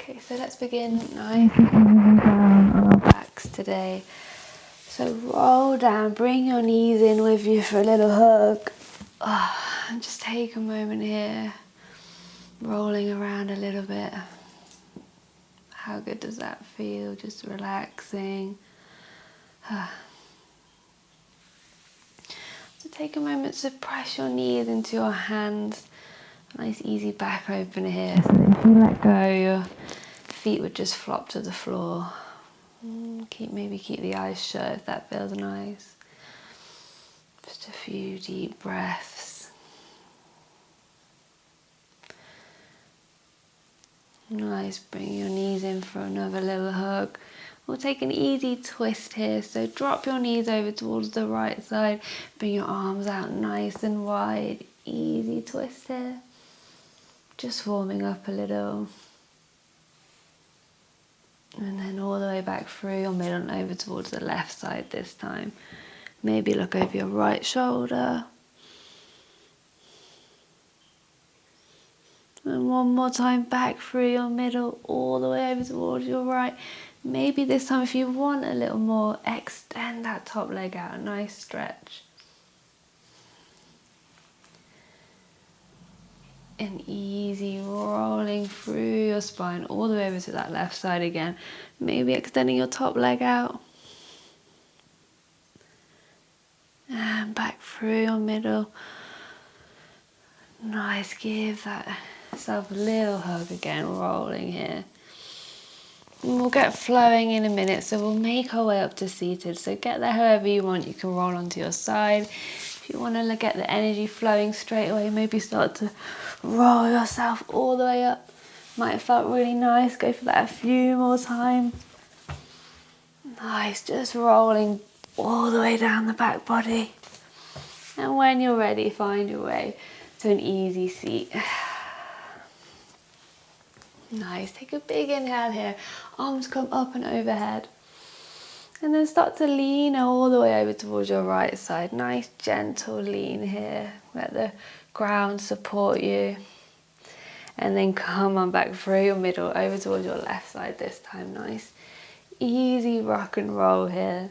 Okay, so let's begin nice and down on our backs today. So roll down, bring your knees in with you for a little hug. And just take a moment here, rolling around a little bit. How good does that feel? Just relaxing. So take a moment to press your knees into your hands. Nice easy back opener here. So if you let go, your feet would just flop to the floor. Maybe keep the eyes shut if that feels nice. Just a few deep breaths. Nice, bring your knees in for another little hug. We'll take an easy twist here, so drop your knees over towards the right side, bring your arms out nice and wide, easy twist here. Just warming up a little. And then all the way back through your middle and over towards the left side this time. Maybe look over your right shoulder. And one more time back through your middle, all the way over towards your right. Maybe this time, if you want a little more, extend that top leg out, a nice stretch. And easy rolling through your spine, all the way over to that left side again. Maybe extending your top leg out. And back through your middle. Nice, give that self a little hug again, rolling here. And we'll get flowing in a minute, so we'll make our way up to seated. So get there however you want. You can roll onto your side. If you want to get the energy flowing straight away, maybe start to roll yourself all the way up. Might have felt really nice. Go for that a few more times. Nice, just rolling all the way down the back body. And when you're ready, find your way to an easy seat. Nice, take a big inhale here. Arms come up and overhead. And then start to lean all the way over towards your right side. Nice, gentle lean here. Let the ground support you. And then come on back through your middle, over towards your left side this time. Nice, easy rock and roll here.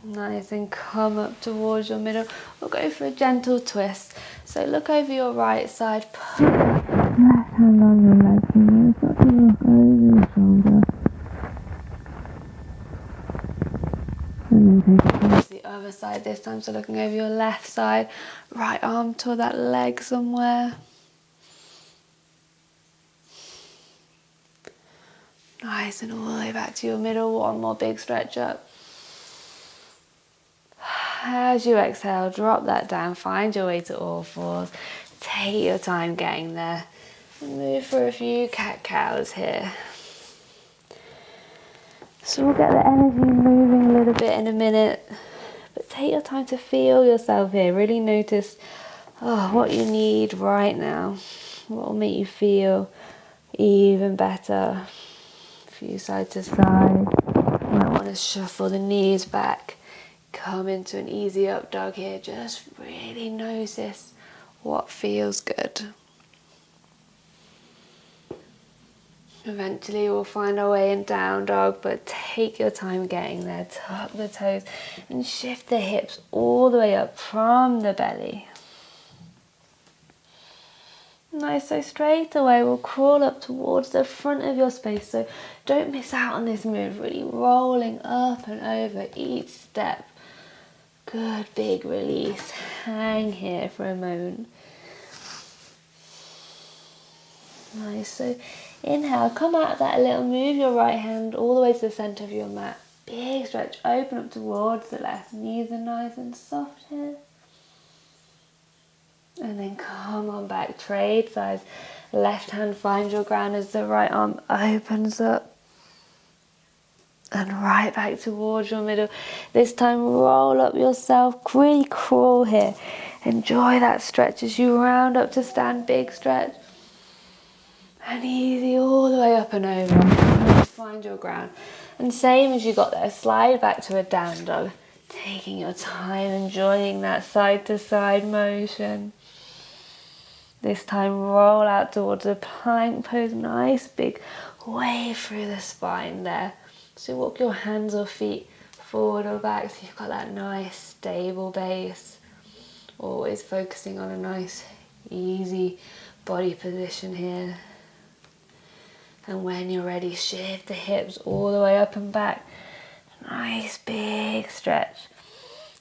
Nice, and come up towards your middle. We'll go for a gentle twist. So look over your right side. Put left hand on your leg and start to look over your shoulder. And then take it towards the other side this time. So looking over your left side, right arm toward that leg somewhere. Nice, and all the way back to your middle. One more big stretch up. As you exhale, drop that down, find your way to all fours. Take your time getting there. And move for a few cat-cows here. So we'll get the energy moving a little bit in a minute. But take your time to feel yourself here. Really notice what you need right now. What will make you feel even better. A few side to side. You might want to shuffle the knees back. Come into an easy up dog here. Just really notice what feels good. Eventually we'll find our way in down dog, but take your time getting there. Tuck the toes and shift the hips all the way up from the belly. Nice, so straight away we'll crawl up towards the front of your space. So don't miss out on this move, really rolling up and over each step. Good, big release. Hang here for a moment. Nice, so inhale, come out of that a little, move your right hand all the way to the centre of your mat. Big stretch, open up towards the left. Knees are nice and soft here. And then come on back, trade sides. Left hand finds your ground as the right arm opens up. And right back towards your middle. This time roll up yourself, really crawl here. Enjoy that stretch as you round up to stand, big stretch. And easy all the way up and over. Find your ground. And same as you got there, slide back to a down dog. Taking your time, enjoying that side to side motion. This time roll out towards the plank pose, nice big wave through the spine there. So walk your hands or feet forward or back so you've got that nice stable base. Always focusing on a nice easy body position here. And when you're ready, shift the hips all the way up and back. Nice big stretch.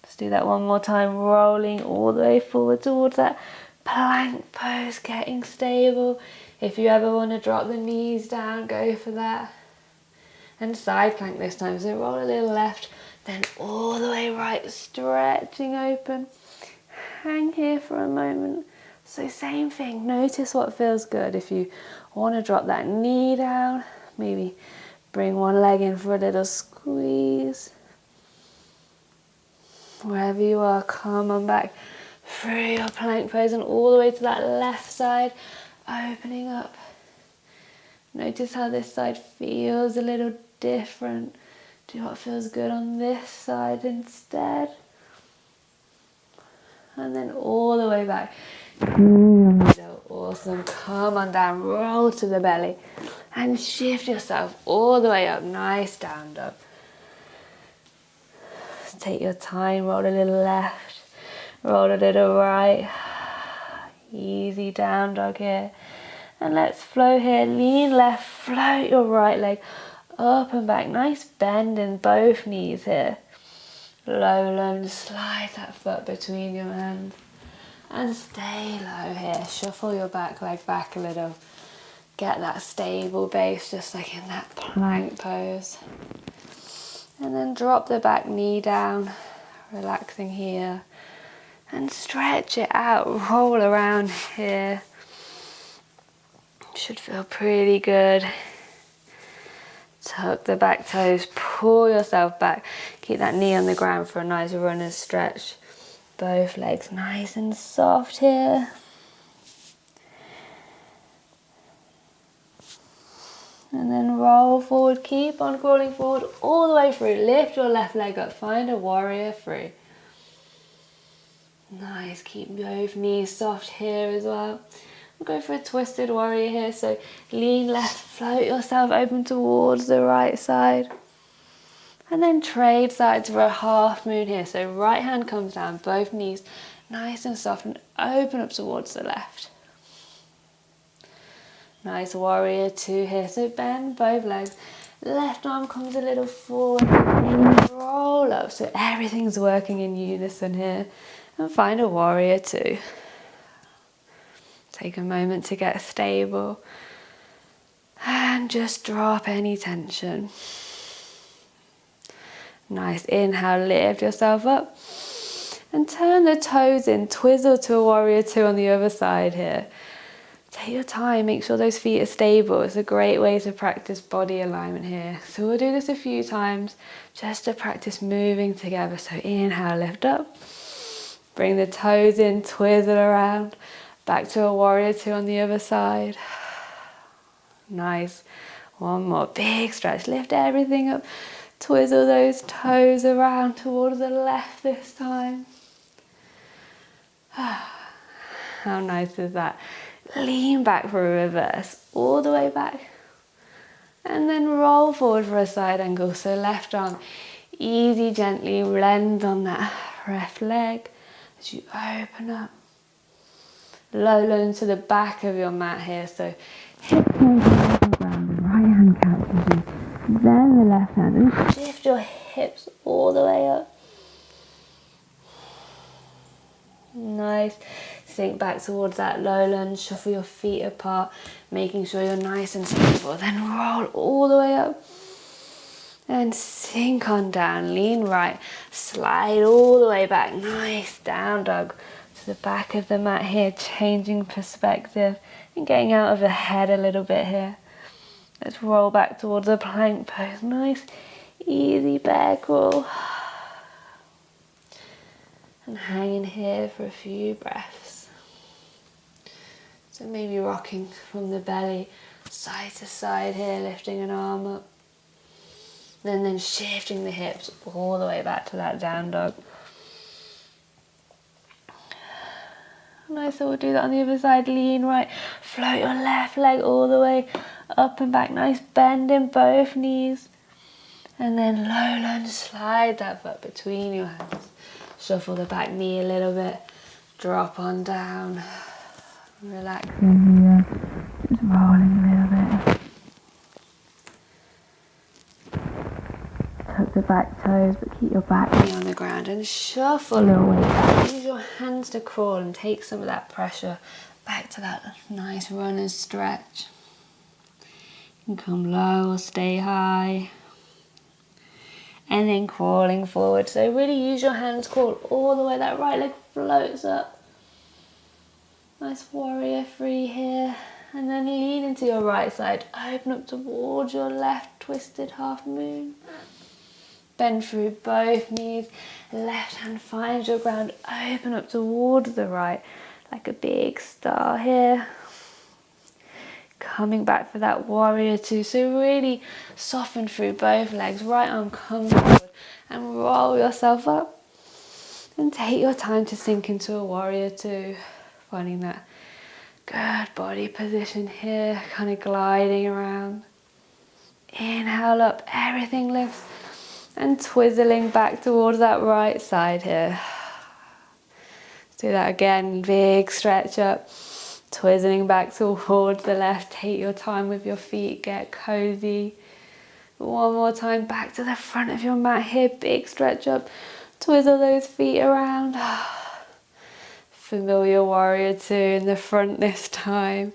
Let's do that one more time, rolling all the way forward towards that plank pose, getting stable. If you ever want to drop the knees down, go for that. And side plank this time, so roll a little left, then all the way right, stretching open. Hang here for a moment. So same thing, notice what feels good. If you want to drop that knee down, maybe bring one leg in for a little squeeze. Wherever you are, come on back through your plank pose and all the way to that left side, opening up. Notice how this side feels a little different. Do what feels good on this side instead. And then all the way back. Awesome. Come on down, roll to the belly and shift yourself all the way up. Nice down dog. Take your time, roll a little left, roll a little right. Easy down dog here. And let's flow here, lean left, float your right leg up and back. Nice bend in both knees here. Low lunge, slide that foot between your hands. And stay low here. Shuffle your back leg back a little. Get that stable base just like in that plank pose. And then drop the back knee down, relaxing here. And stretch it out, roll around here. Should feel pretty good. Tuck the back toes, pull yourself back. Keep that knee on the ground for a nice runner's stretch. Both legs nice and soft here. And then roll forward, keep on crawling forward all the way through. Lift your left leg up, find a warrior three. Nice, keep both knees soft here as well. We'll go for a twisted warrior here, so lean left, float yourself open towards the right side. And then trade sides for a half moon here. So right hand comes down, both knees nice and soft and open up towards the left. Nice warrior two here. So bend both legs. Left arm comes a little forward. Roll up so everything's working in unison here. And find a warrior two. Take a moment to get stable. And just drop any tension. Nice inhale, lift yourself up and turn the toes in, twizzle to a warrior two on the other side here. Take your time, make sure those feet are stable. It's a great way to practice body alignment here. So we'll do this a few times just to practice moving together. So inhale, lift up, bring the toes in, twizzle around, back to a warrior two on the other side. Nice, one more big stretch, lift everything up. Twizzle those toes around towards the left this time. How nice is that? Lean back for a reverse, all the way back. And then roll forward for a side angle. So left arm, easy, gently land on that left leg as you open up. Low lunge to the back of your mat here. So hip points on the ground, the right hand catches you. Then the left hand, and shift your hips all the way up. Nice. Sink back towards that low lunge, shuffle your feet apart, making sure you're nice and stable. Then roll all the way up and sink on down. Lean right, slide all the way back. Nice, down dog to the back of the mat here, changing perspective and getting out of the head a little bit here. Let's roll back towards the plank pose. Nice, easy bear crawl. And hang in here for a few breaths. So maybe rocking from the belly side to side here, lifting an arm up. And then shifting the hips all the way back to that down dog. Nice, so we'll do that on the other side. Lean right, float your left leg all the way up and back. Nice bend in both knees. And then low lunge, slide that foot between your hands. Shuffle the back knee a little bit. Drop on down. Relax in here. Just rolling a little bit. Tuck the back toes, but keep your back knee on the ground and shuffle your way back. Use your hands to crawl and take some of that pressure back to that nice run and stretch. You can come low or stay high. And then crawling forward. So really use your hands, crawl all the way. That right leg floats up. Nice warrior three here. And then lean into your right side. Open up towards your left, twisted half moon. Bend through both knees. Left hand finds your ground. Open up towards the right, like a big star here. Coming back for that warrior two. So really soften through both legs. Right arm comes forward and roll yourself up. And take your time to sink into a warrior two. Finding that good body position here. Kind of gliding around. Inhale up, everything lifts. And twizzling back towards that right side here. Let's do that again. Big stretch up. Twizzling back towards the left. Take your time with your feet. Get cozy. One more time. Back to the front of your mat here. Big stretch up. Twizzle those feet around. Familiar warrior two in the front this time.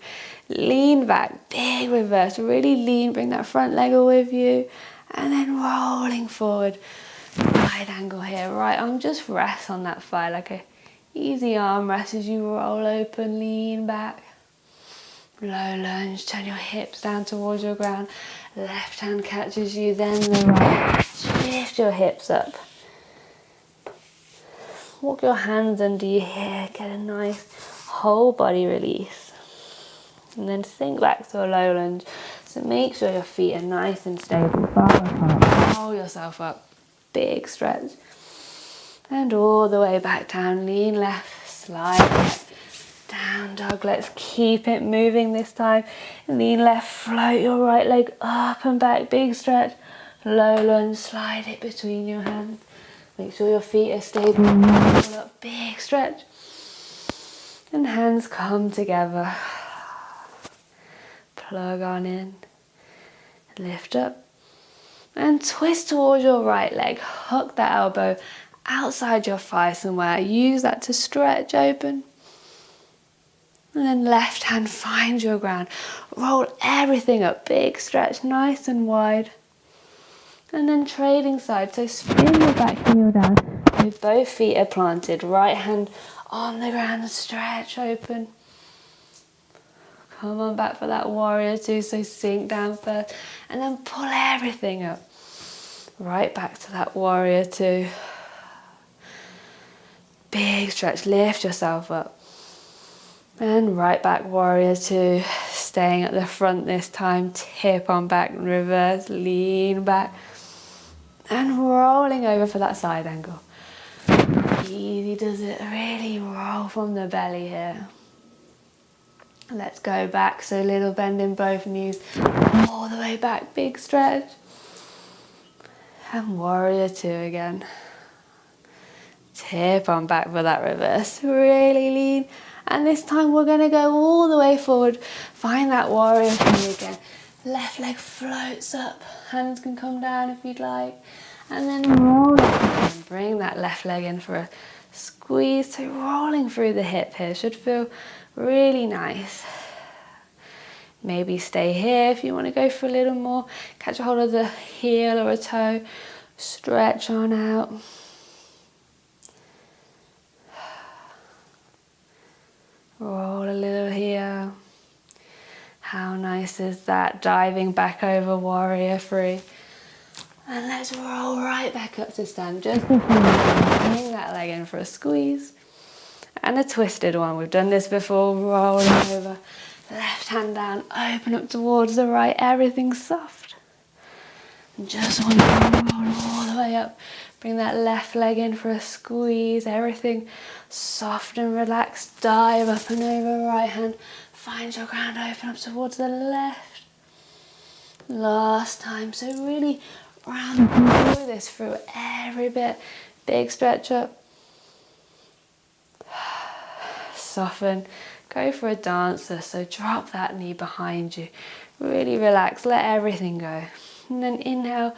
Lean back. Big reverse. Really lean. Bring that front leg with you. And then rolling forward. Wide angle here. Right arm just rests on that thigh like a easy arm rest as you roll open, lean back. Low lunge, turn your hips down towards your ground. Left hand catches you, then the right. Lift your hips up. Walk your hands under your hair, get a nice whole body release. And then sink back to a low lunge. So make sure your feet are nice and stable. Far apart. Roll yourself up. Big stretch. And all the way back down. Lean left, slide back. Down dog. Let's keep it moving this time. Lean left, float your right leg up and back. Big stretch. Low lunge, slide it between your hands. Make sure your feet are stable. Roll up, big stretch. And hands come together. Plug on in. Lift up. And twist towards your right leg. Hook that elbow outside your thigh somewhere. Use that to stretch open. And then left hand finds your ground. Roll everything up. Big stretch, nice and wide. And then trading side. So spin your back heel down. With both feet are planted. Right hand on the ground. Stretch open. Come on back for that warrior two. So sink down first. And then pull everything up. Right back to that warrior two. Big stretch. Lift yourself up. And right back, warrior two. Staying at the front this time. Tip on back, reverse, lean back. And rolling over for that side angle. Easy does it. Really roll from the belly here. Let's go back. So little bend in both knees. All the way back, big stretch. And warrior two again. Tip on back for that reverse. Really lean. And this time we're going to go all the way forward. Find that warrior two again. Left leg floats up. Hands can come down if you'd like. And then roll it and bring that left leg in for a squeeze. So rolling through the hip here should feel really nice. Maybe stay here if you want to go for a little more. Catch a hold of the heel or a toe. Stretch on out. Roll a little here. How nice is that? Diving back over warrior three. And let's roll right back up to stand. Just before bring that leg in for a squeeze. And a twisted one. We've done this before. Rolling over. Left hand down. Open up towards the right. Everything's soft. Just want to roll all the way up. Bring that left leg in for a squeeze. Everything soft and relaxed. Dive up and over. Right hand. Find your ground. Open up towards the left. Last time. So really round through this through every bit. Big stretch up. Soften. Go for a dancer. So drop that knee behind you. Really relax. Let everything go. And then inhale.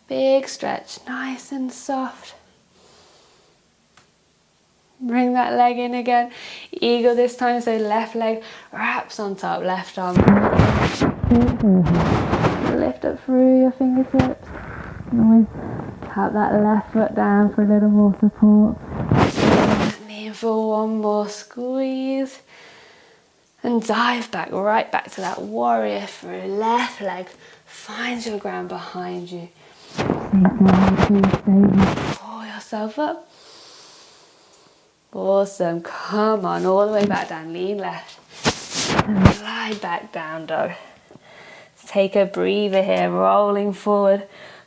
Big stretch. Nice and soft. Bring that leg in again. Eagle this time. So left leg wraps on top. Left arm. Lift up through your fingertips. And always tap that left foot down for a little more support. Knee in for one more squeeze. And dive back, right back to that warrior through. Left leg finds your ground behind you. Pull yourself up. Awesome. Come on, all the way back down. Lean left. And slide back down, dog. Take a breather here, rolling forward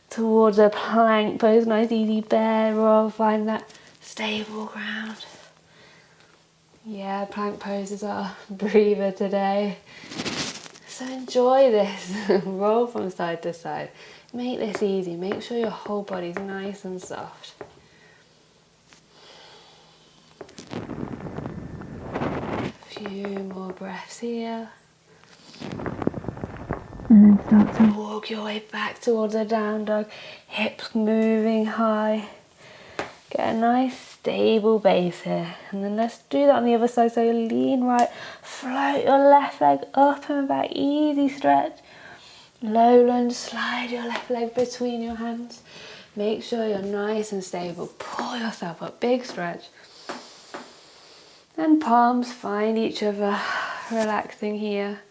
towards a plank pose. Nice easy bear roll. Find that stable ground. Yeah, plank poses are a breather today. So enjoy this. Roll from side to side. Make this easy. Make sure your whole body's nice and soft. A few more breaths here. And then start to walk your way back towards a down dog. Hips moving high. Get a nice stable base here. And then let's do that on the other side. So you lean right, float your left leg up and back. Easy stretch. Low lunge, slide your left leg between your hands. Make sure you're nice and stable. Pull yourself up, big stretch. And palms find each other, relaxing here.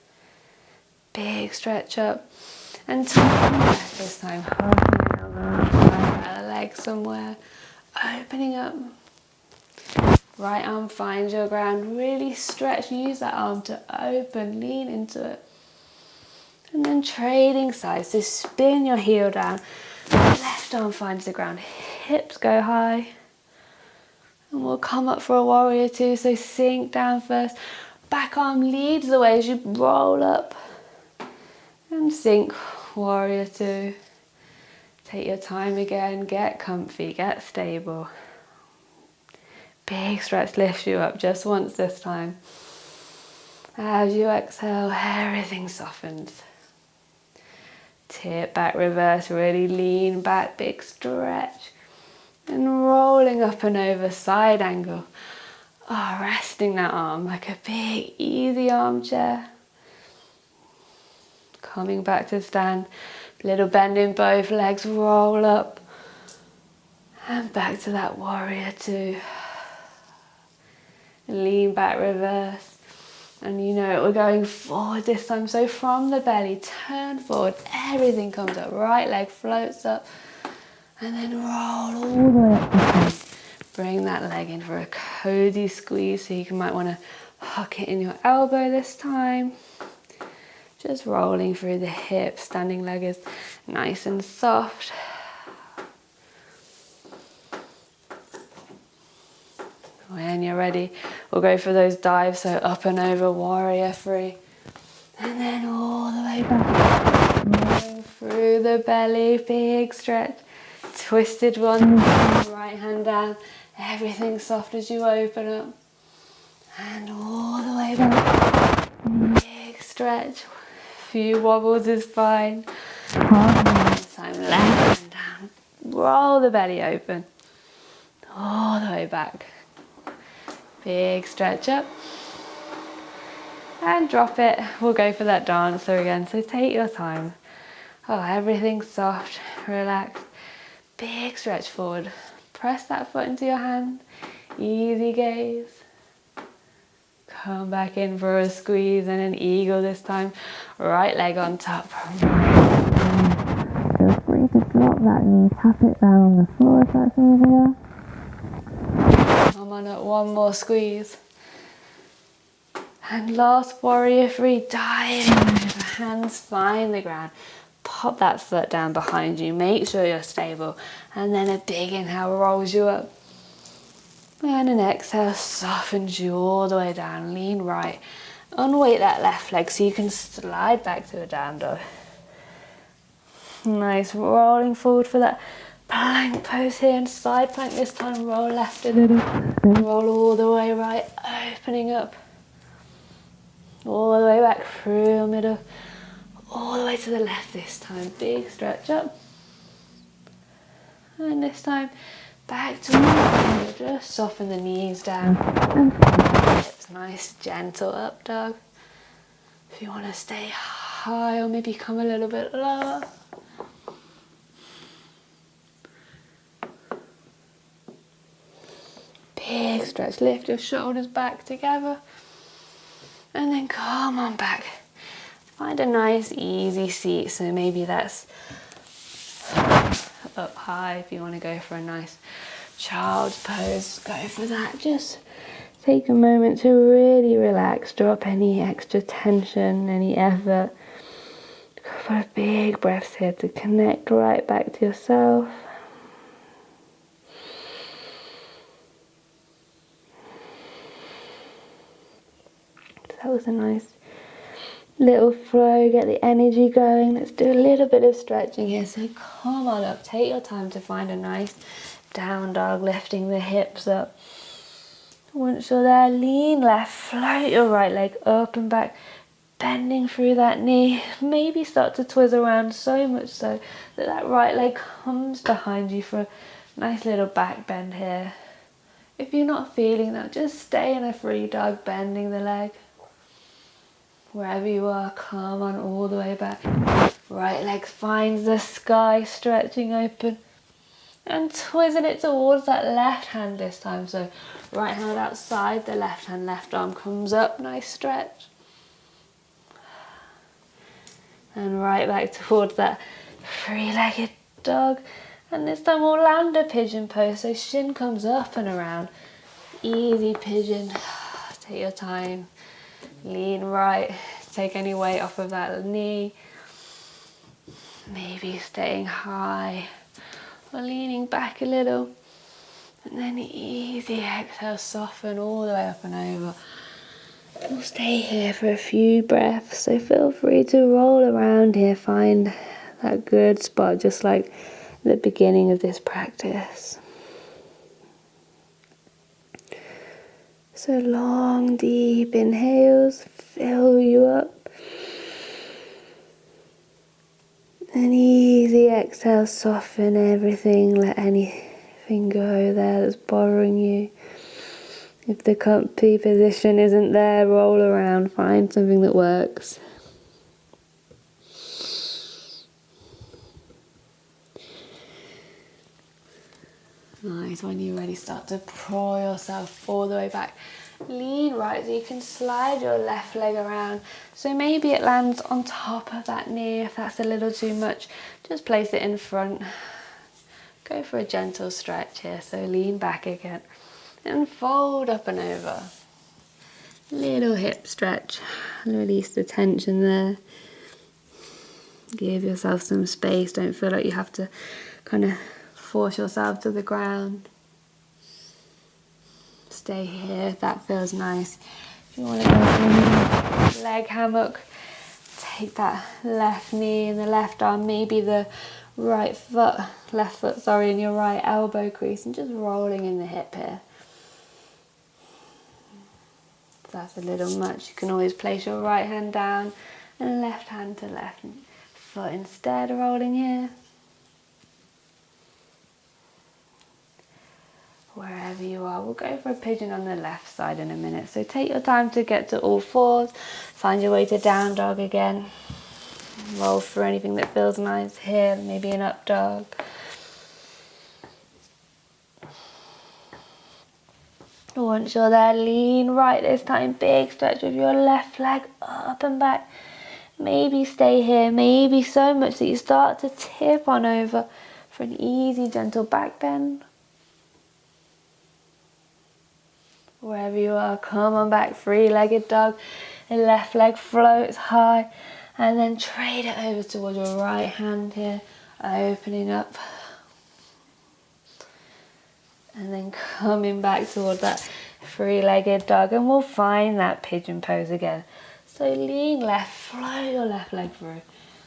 Big stretch up. And taking breath this time. Holding out the leg somewhere. Opening up. Right arm finds your ground. Really stretch. Use that arm to open. Lean into it. And then trading sides. So spin your heel down. Left arm finds the ground. Hips go high. And we'll come up for a warrior two. So sink down first. Back arm leads the way as you roll up. And sink. Warrior two. Take your time again. Get comfy. Get stable. Big stretch lifts you up just once this time. As you exhale, everything softens. Tip back, reverse, really lean back, big stretch. And rolling up and over, side angle. Oh, resting that arm like a big, easy armchair. Coming back to stand. Little bend in both legs, roll up. And back to that warrior two. Lean back, reverse. And you know it, we're going forward this time. So from the belly, turn forward. Everything comes up. Right leg floats up. And then roll all the way up. Bring that leg in for a cozy squeeze. So you might want to hook it in your elbow this time. Just rolling through the hips. Standing leg is nice and soft. When you're ready, we'll go for those dives. So up and over, warrior three. And then all the way back. Rolling through the belly, big stretch. Twisted one, right hand down. Everything soft as you open up. And all the way back. Big stretch. Few wobbles is fine. This time left hand down. Roll the belly open. All the way back. Big stretch up. And drop it. We'll go for that dancer again. So take your time. Oh, everything's soft, relaxed. Big stretch forward. Press that foot into your hand. Easy gaze. Come back in for a squeeze and an eagle this time. Right leg on top. Feel free to drop that knee. Tap it down on the floor if that's easier. Come on up, one more squeeze. And last warrior three, diving over, hands find the ground. pop that foot down behind you, make sure you're stable, and then a big inhale rolls you up. And an exhale softens you all the way down. Lean right. Unweight that left leg so you can slide back to a down dog. Nice, rolling forward for that plank pose here, and side plank this time. Roll left a little, then roll all the way right, opening up. All the way back through your middle, all the way to the left this time. Big stretch up. And this time, back to middle. Just soften the knees down. And hips, nice, gentle up dog. If you want to stay high or maybe come a little bit lower. Big stretch, lift your shoulders back together. And then come on back. Find a nice easy seat, so maybe that's up high. If you want to go for a nice child's pose, go for that. Just take a moment to really relax, drop any extra tension, any effort. A couple of big breaths here to connect right back to yourself. That was a nice little flow, get the energy going. Let's do a little bit of stretching here. So come on up, take your time to find a nice down dog, lifting the hips up. Once you're there, lean left, float your right leg up and back, bending through that knee. Maybe start to twist around so much so that that right leg comes behind you for a nice little back bend here. If you're not feeling that, just stay in a free dog, bending the leg. Wherever you are, come on all the way back. Right leg finds the sky, stretching open. And twisting it towards that left hand this time. So right hand outside the left hand, left arm comes up, nice stretch. And right back towards that three-legged dog. And this time we'll land a pigeon pose. So shin comes up and around. Easy pigeon. Take your time. Lean right, take any weight off of that knee. Maybe staying high or leaning back a little. And then easy exhale, soften all the way up and over. We'll stay here for a few breaths, so feel free to roll around here, find that good spot just like the beginning of this practice. So long, deep inhales fill you up. And easy exhale, soften everything, let anything go there that's bothering you. If the comfy position isn't there, roll around, find something that works. Nice, when you're ready, start to pull yourself all the way back. Lean right so you can slide your left leg around. So maybe it lands on top of that knee. If that's a little too much, just place it in front. Go for a gentle stretch here. So lean back again and fold up and over. Little hip stretch. Release the tension there. Give yourself some space. Don't feel like you have to kind of force yourself to the ground. Stay here if that feels nice. If you want to go for a leg hammock, take that left knee and the left arm, maybe the left foot, in your right elbow crease, and just rolling in the hip here. If that's a little much, you can always place your right hand down and left hand to left foot instead, rolling here. Wherever you are, we'll go for a pigeon on the left side in a minute. So take your time to get to all fours, find your way to down dog again. Roll through anything that feels nice here, maybe an up dog. Once you're there, lean right this time, big stretch with your left leg up and back. Maybe stay here, maybe so much that you start to tip on over for an easy, gentle back bend. Wherever you are, come on back, three-legged dog. The left leg floats high And then trade it over towards your right hand here, opening up. And then coming back toward that three-legged dog, and we'll find that pigeon pose again. So lean left, flow your left leg through,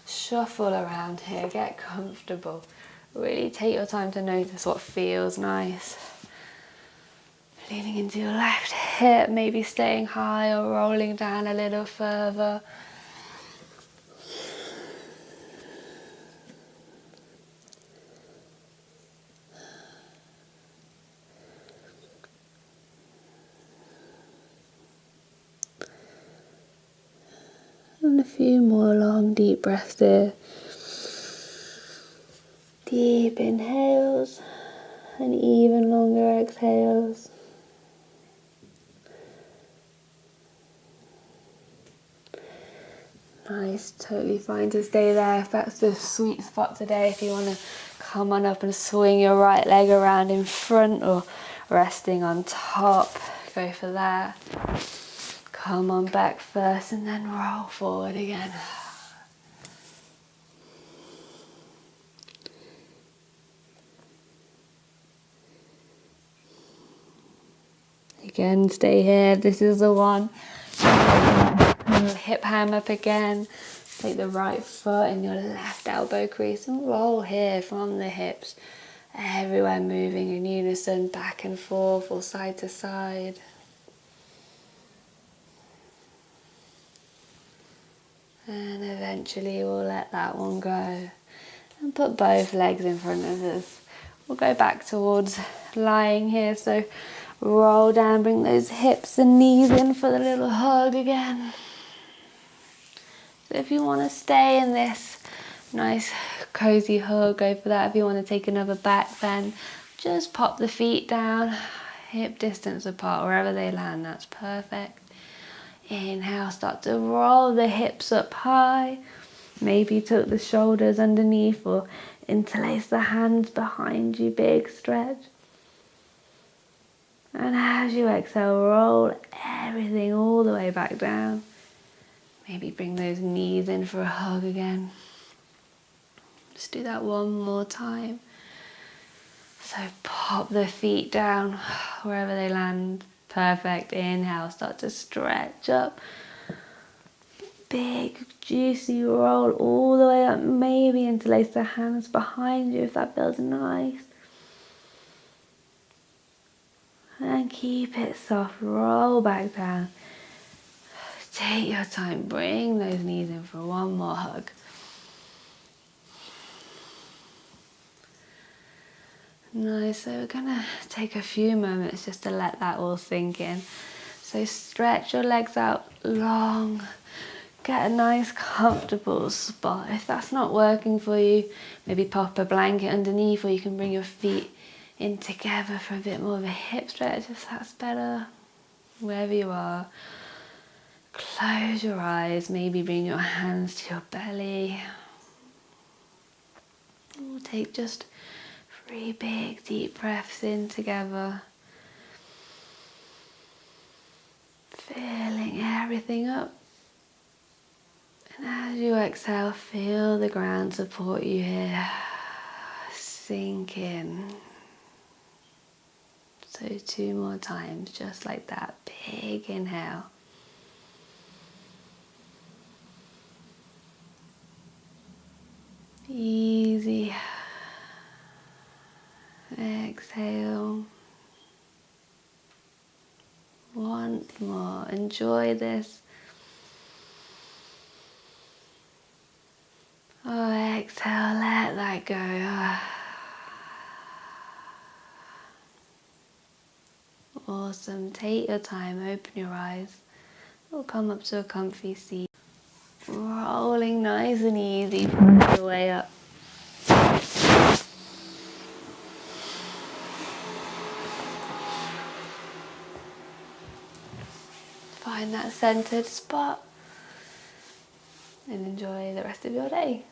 shuffle around here, get comfortable. Really take your time to notice what feels nice. Leaning into your left hip, maybe staying high or rolling down a little further. And a few more long deep breaths here. Deep inhales and even longer exhales. Nice, totally fine to stay there if that's the sweet spot today. If you want to come on up and swing your right leg around in front or resting on top, go for that. Come on back first and then roll forward again. Again, stay here. This is the one. Hip ham up again. Take the right foot in your left elbow crease and roll here from the hips. Everywhere moving in unison, back and forth or side to side. And eventually we'll let that one go. And put both legs in front of us. We'll go back towards lying here. So roll down, bring those hips and knees in for the little hug again. So if you want to stay in this nice cozy hug, go for that. If you want to take another back bend, just pop the feet down, hip distance apart, wherever they land, that's perfect. Inhale, start to roll the hips up high. Maybe tuck the shoulders underneath or interlace the hands behind you, big stretch. And as you exhale, roll everything all the way back down. Maybe bring those knees in for a hug again. Just do that one more time. So pop the feet down wherever they land. Perfect. Inhale, start to stretch up. Big, juicy roll all the way up. Maybe interlace the hands behind you if that feels nice. And keep it soft. Roll back down. Take your time. Bring those knees in for one more hug. Nice. So we're going to take a few moments just to let that all sink in. So stretch your legs out long. Get a nice comfortable spot. If that's not working for you, maybe pop a blanket underneath, or you can bring your feet in together for a bit more of a hip stretch if that's better. Wherever you are, close your eyes, maybe bring your hands to your belly. We'll take just 3 big deep breaths in together. Filling everything up. And as you exhale, feel the ground support you here. Sink in. So 2 more times, just like that. Big inhale. Easy. Exhale. Once more. Enjoy this. Oh, exhale, let that go. Awesome. Take your time, open your eyes. We'll come up to a comfy seat. Rolling nice and easy the way up. Find that centered spot and enjoy the rest of your day.